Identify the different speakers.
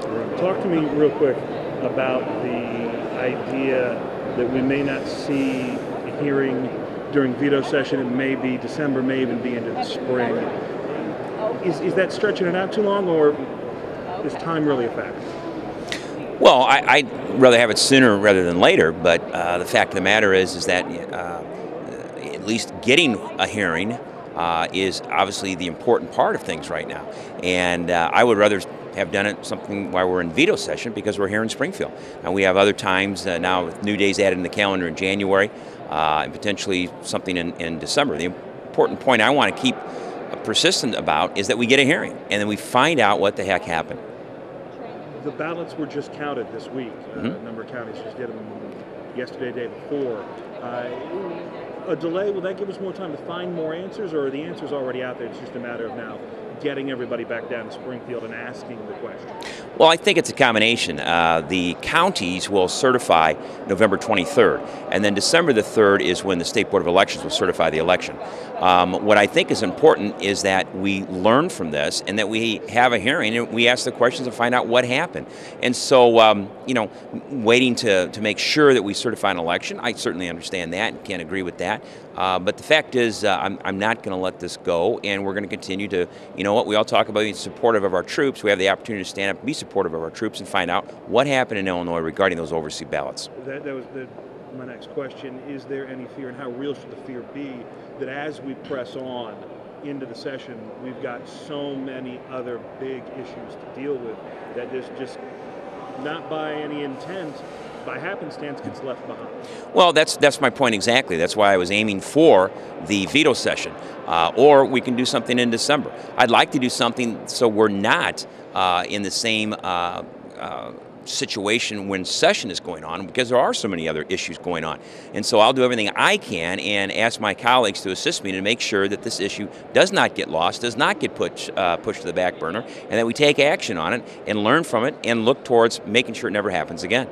Speaker 1: Talk to me real quick about the idea that we may not see a hearing during veto session. It may be December, may even be into the spring. Is that stretching it out too long, or is time really a factor?
Speaker 2: Well, I'd rather have it sooner rather than later, but the fact of the matter is that at least getting a hearing is obviously the important part of things right now. And I would rather have done it something while we're in veto session because we're here in Springfield. And we have other times now with new days added in the calendar in January and potentially something in December. The important point I want to keep persistent about is that we get a hearing and then we find out what the heck happened.
Speaker 1: The ballots were just counted this week. A number of counties just did them yesterday, day before. A delay, will that give us more time to find more answers, or are the answers already out there? It's just a matter of now getting everybody back down to Springfield and asking the question.
Speaker 2: Well, I think it's a combination. The counties will certify November 23rd, and then December the 3rd is when the State Board of Elections will certify the election. What I think is important is that we learn from this and that we have a hearing and we ask the questions and find out what happened. And so, waiting to make sure that we certify an election, I certainly understand that and can't agree with that. But the fact is, I'm not going to let this go, and we're going to continue to, we all talk about being supportive of our troops. We have the opportunity to stand up and be supportive of our troops and find out what happened in Illinois regarding those overseas ballots.
Speaker 1: That was my next question. Is there any fear, and how real should the fear be, that as we press on into the session, we've got so many other big issues to deal with that this just, not by any intent, by happenstance, gets left behind?
Speaker 2: Well, that's my point exactly. That's why I was aiming for the veto session. Or we can do something in December. I'd like to do something so we're not in the same situation when session is going on, because there are so many other issues going on. And so I'll do everything I can and ask my colleagues to assist me to make sure that this issue does not get lost, does not get pushed to the back burner, and that we take action on it and learn from it and look towards making sure it never happens again.